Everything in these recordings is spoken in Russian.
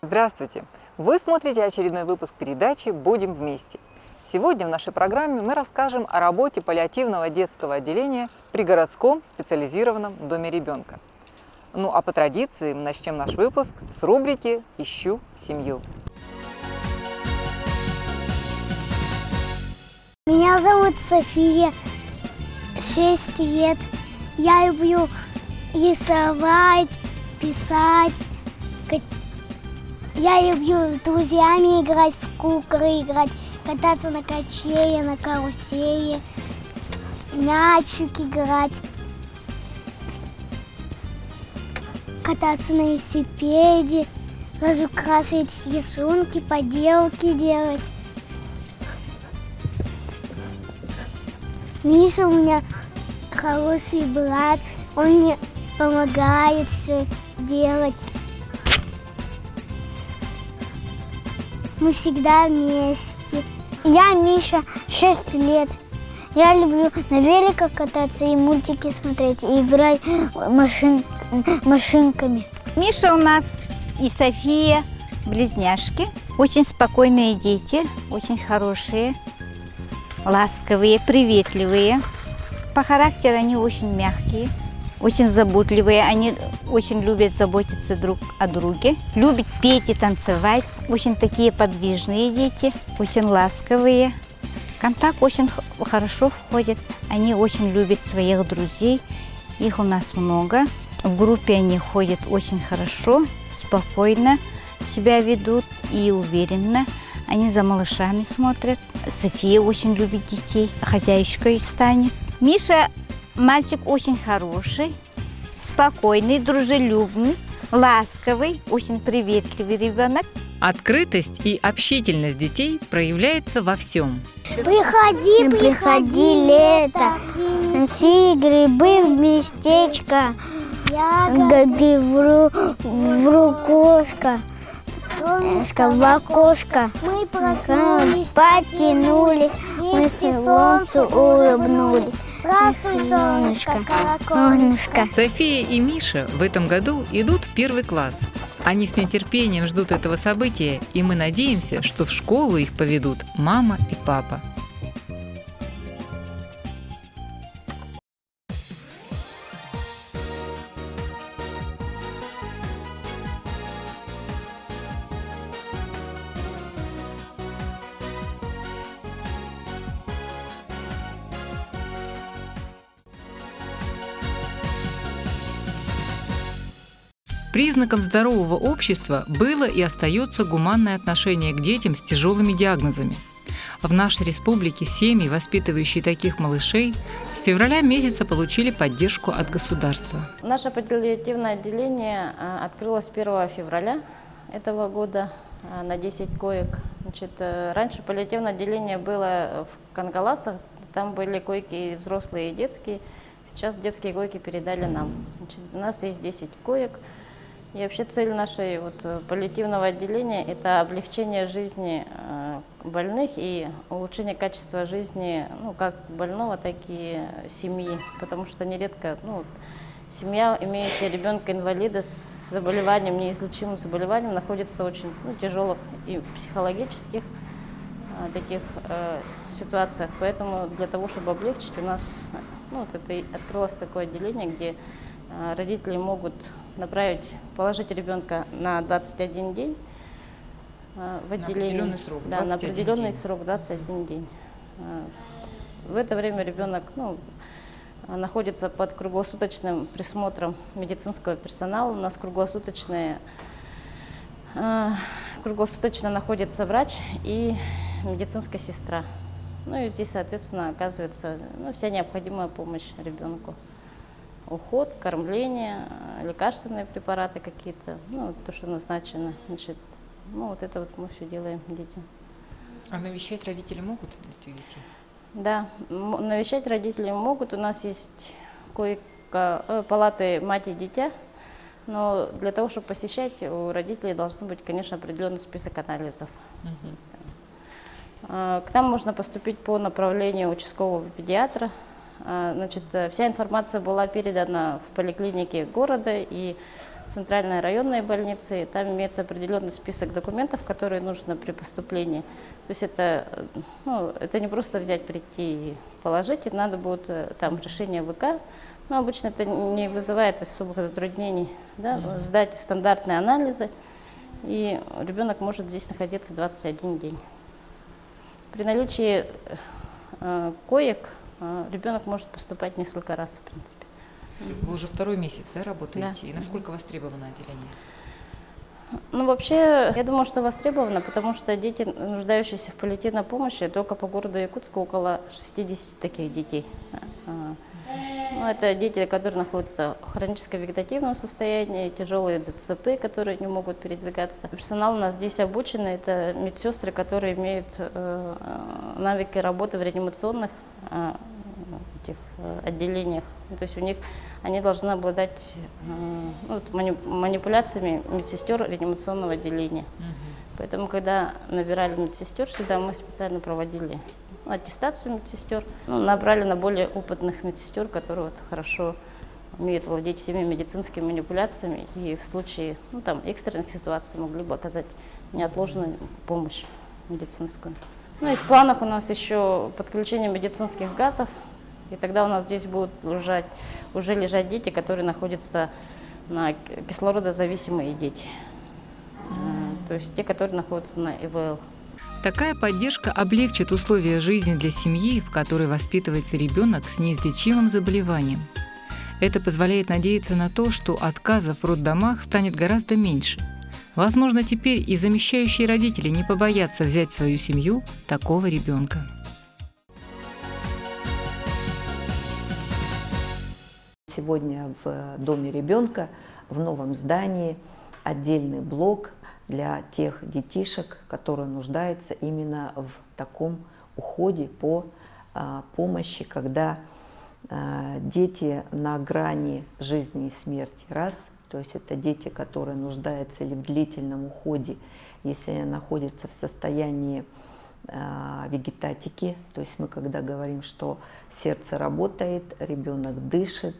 Здравствуйте! Вы смотрите очередной выпуск передачи «Будем вместе». Сегодня в нашей программе мы расскажем о работе паллиативного детского отделения при городском специализированном доме ребенка. Ну а по традиции мы начнем наш выпуск с рубрики «Ищу семью». Меня зовут София, 6 лет. Я люблю рисовать, писать. Я люблю с друзьями играть в куклы, кататься на качели, на карусели, мячик играть, кататься на велосипеде, разукрашивать рисунки, поделки делать. Миша у меня хороший брат, он мне помогает все делать. Мы всегда вместе. Я Миша, 6 лет. Я люблю на великах кататься и мультики смотреть, и играть машинками. Миша у нас и София близняшки. Очень спокойные дети, очень хорошие, ласковые, приветливые. По характеру они очень мягкие, очень заботливые. Они очень любят заботиться друг о друге, любят петь и танцевать. Очень такие подвижные дети, очень ласковые. В контакт очень хорошо входят. Они очень любят своих друзей. Их у нас много. В группе они ходят очень хорошо, спокойно себя ведут и уверенно. Они за малышами смотрят. София очень любит детей, хозяйкой станет. Миша мальчик очень хороший, спокойный, дружелюбный, ласковый, очень приветливый ребенок. Открытость и общительность детей проявляется во всем. Приходи, лето, носи грибы в местечко, ягоды в рукошко, в окошко. Мы проснулись, потянули, вместе солнцу улыбнулись. Здравствуй, солнышко, колокольчик. София и Миша в этом году идут в 1 класс. Они с нетерпением ждут этого события, и мы надеемся, что в школу их поведут мама и папа. Признаком здорового общества было и остается гуманное отношение к детям с тяжелыми диагнозами. В нашей республике семьи, воспитывающие таких малышей, с февраля месяца получили поддержку от государства. Наше паллиативное отделение открылось 1 февраля этого года на 10 коек. Раньше паллиативное отделение было в Кангаласах, там были койки и взрослые, и детские. Сейчас детские койки передали нам. У нас есть 10 коек. И вообще цель нашей паллиативного отделения – это облегчение жизни больных и улучшение качества жизни как больного, так и семьи. Потому что нередко семья, имеющая ребенка-инвалида с заболеванием, неизлечимым заболеванием, находится в очень тяжелых и психологических таких ситуациях. Поэтому для того, чтобы облегчить, у нас открылось такое отделение, где родители могут положить ребенка на 21 день в отделении. На определенный срок, да, на определенный срок, 21 день. В это время ребенок находится под круглосуточным присмотром медицинского персонала. У нас круглосуточно находится врач и медицинская сестра. И здесь, соответственно, оказывается вся необходимая помощь ребенку. Уход, кормление, лекарственные препараты какие-то, то, что назначено. Это мы все делаем детям. А навещать родители могут этих детей? Да, навещать родители могут. У нас есть палаты мать и дитя, но для того, чтобы посещать, у родителей должен быть, конечно, определенный список анализов. К нам можно поступить по направлению участкового педиатра. Вся информация была передана в поликлинике города, и центральные районные больницы. Там имеется определенный список документов, которые нужно при поступлении. То есть это не просто взять, прийти и положить, и надо будет там решение ВК. Но обычно это не вызывает особых затруднений. Да? Сдать стандартные анализы, и ребенок может здесь находиться 21 день. При наличии коек ребенок может поступать несколько раз, в принципе. Вы уже второй месяц, да, работаете? Да. И насколько востребовано отделение? Ну, вообще, я думаю, что востребовано, потому что дети, нуждающиеся в паллиативной помощи, только по городу Якутску около 60 таких детей. Ну, это дети, которые находятся в хроническом вегетативном состоянии, тяжелые ДЦП, которые не могут передвигаться. Персонал у нас здесь обученный, это медсестры, которые имеют навыки работы в реанимационных отделениях. То есть у них они должны обладать манипуляциями медсестер реанимационного отделения. Поэтому, когда набирали медсестер сюда, мы специально проводили аттестацию медсестер, набрали на более опытных медсестер, которые хорошо умеют владеть всеми медицинскими манипуляциями и в случае экстренных ситуаций могли бы оказать неотложную помощь медицинскую. Ну и в планах у нас еще подключение медицинских газов, и тогда у нас здесь будут уже лежать дети, которые находятся на кислородозависимые дети, то есть те, которые находятся на ИВЛ. Такая поддержка облегчит условия жизни для семьи, в которой воспитывается ребенок с неизлечимым заболеванием. Это позволяет надеяться на то, что отказов в роддомах станет гораздо меньше. Возможно, теперь и замещающие родители не побоятся взять в свою семью такого ребенка. Сегодня в Доме ребенка, в новом здании, отдельный блок для тех детишек, которые нуждаются именно в таком уходе по помощи, когда дети на грани жизни и смерти. Раз, то есть это дети, которые нуждаются или в длительном уходе, если они находятся в состоянии вегетатики, то есть мы когда говорим, что сердце работает, ребенок дышит,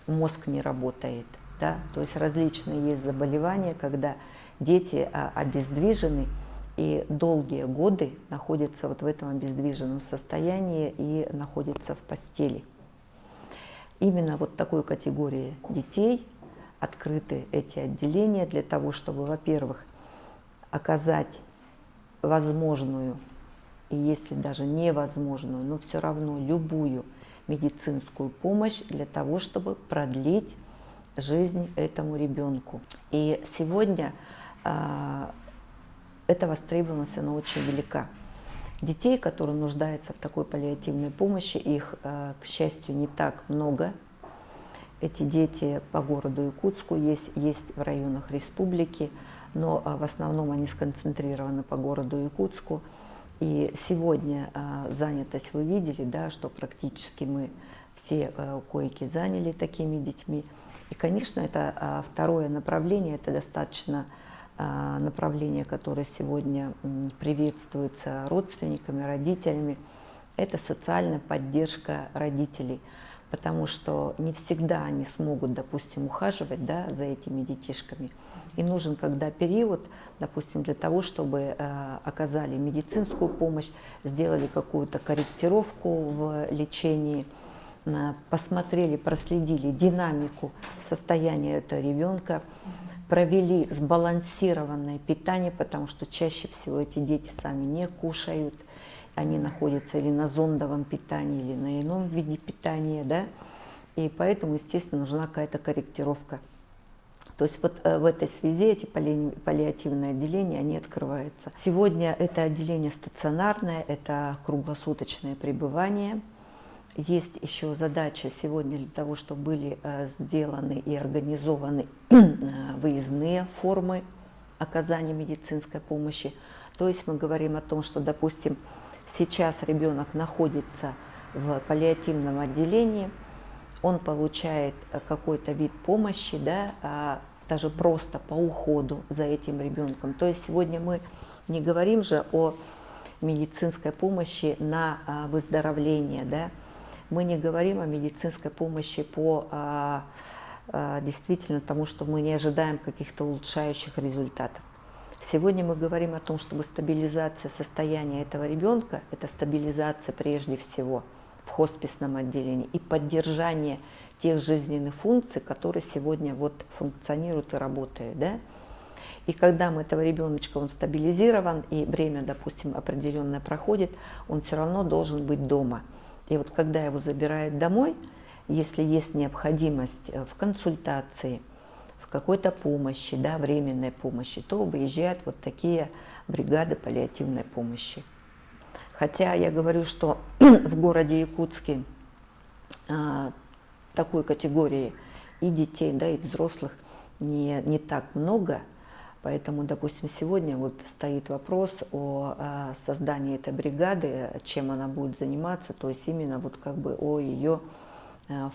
мозг не работает, да? То есть различные есть заболевания, когда дети обездвижены и долгие годы находятся вот в этом обездвиженном состоянии и находятся в постели. Именно вот такой категории детей открыты эти отделения для того, чтобы, во-первых, оказать возможную, и если даже невозможную, но все равно любую медицинскую помощь для того, чтобы продлить жизнь этому ребенку. И сегодня эта востребованность, она очень велика. Детей, которые нуждаются в такой паллиативной помощи, их, к счастью, не так много. Эти дети по городу Якутску есть в районах республики, но в основном они сконцентрированы по городу Якутску. И сегодня занятость вы видели, да, что практически мы все койки заняли такими детьми. И, конечно, это второе направление, это достаточно направление, которое сегодня приветствуется родственниками, родителями. Это социальная поддержка родителей, потому что не всегда они смогут, допустим, ухаживать, да, за этими детишками. И нужен когда период, допустим, для того, чтобы оказали медицинскую помощь, сделали какую-то корректировку в лечении, посмотрели, проследили динамику состояния этого ребенка, провели сбалансированное питание, потому что чаще всего эти дети сами не кушают, они находятся или на зондовом питании, или на ином виде питания, да, и поэтому, естественно, нужна какая-то корректировка. То есть вот в этой связи эти паллиативные отделения, они открываются. Сегодня это отделение стационарное, это круглосуточное пребывание. Есть еще задача сегодня для того, чтобы были сделаны и организованы выездные формы оказания медицинской помощи. То есть мы говорим о том, что, допустим, сейчас ребенок находится в паллиативном отделении, он получает какой-то вид помощи, да, даже просто по уходу за этим ребенком. То есть сегодня мы не говорим же о медицинской помощи на выздоровление, да? Мы не говорим о медицинской помощи по действительно тому, что мы не ожидаем каких-то улучшающих результатов. Сегодня мы говорим о том, чтобы стабилизация состояния этого ребенка, это стабилизация прежде всего в хосписном отделении и поддержание тех жизненных функций, которые сегодня вот функционируют и работают, да? И когда мы этого ребеночка, он стабилизирован, и время, допустим, определенное проходит, он все равно должен быть дома. И вот когда его забирают домой, если есть необходимость в консультации, в какой-то помощи, да, временной помощи, то выезжают вот такие бригады паллиативной помощи. Хотя я говорю, что в городе Якутске такой категории и детей, да, и взрослых не так много. Поэтому, допустим, сегодня вот стоит вопрос о создании этой бригады, чем она будет заниматься, то есть именно вот как бы о ее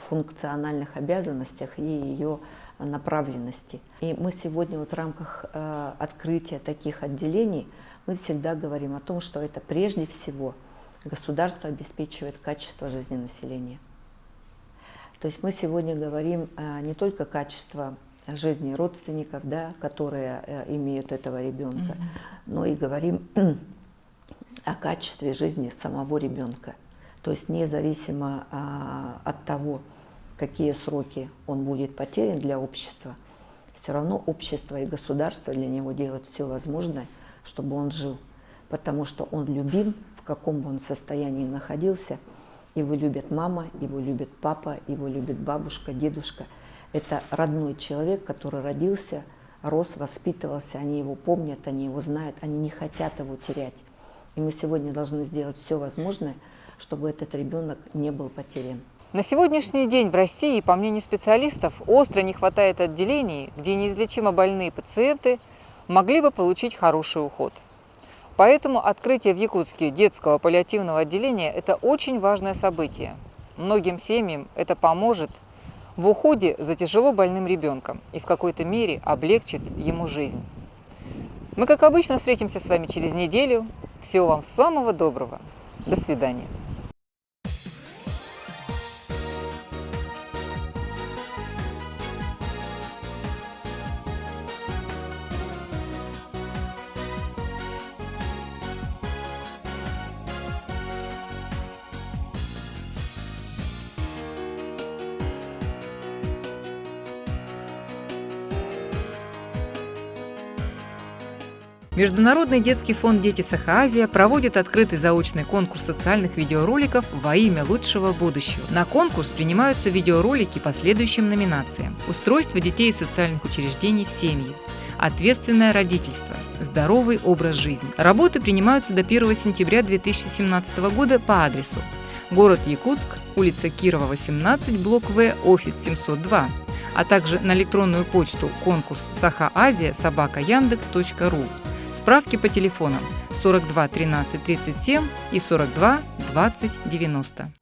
функциональных обязанностях и ее направленности. И мы сегодня вот в рамках открытия таких отделений мы всегда говорим о том, что это прежде всего государство обеспечивает качество жизни населения. То есть мы сегодня говорим не только качество жизни родственников, да, которые имеют этого ребенка, но и говорим о качестве жизни самого ребенка. То есть независимо от того, какие сроки он будет потерян для общества, все равно общество и государство для него делают все возможное, чтобы он жил. Потому что он любим, в каком бы он состоянии находился. Его любит мама, его любит папа, его любит бабушка, дедушка. Это родной человек, который родился, рос, воспитывался, они его помнят, они его знают, они не хотят его терять. И мы сегодня должны сделать все возможное, чтобы этот ребенок не был потерян. На сегодняшний день в России, по мнению специалистов, остро не хватает отделений, где неизлечимо больные пациенты могли бы получить хороший уход. Поэтому открытие в Якутске детского паллиативного отделения – это очень важное событие. Многим семьям это поможет в уходе за тяжело больным ребенком и в какой-то мере облегчит ему жизнь. Мы, как обычно, встретимся с вами через неделю. Всего вам самого доброго. До свидания. Международный детский фонд «Дети Саха-Азия» проводит открытый заочный конкурс социальных видеороликов во имя лучшего будущего. На конкурс принимаются видеоролики по следующим номинациям: устройство детей из социальных учреждений в семьи, ответственное родительство, здоровый образ жизни. Работы принимаются до 1 сентября 2017 года по адресу: город Якутск, улица Кирова, 18, блок В, офис 702, а также на электронную почту конкурс sahaazia@yandex.ru. Справки по телефонам 42 13 37 и 42 20 90.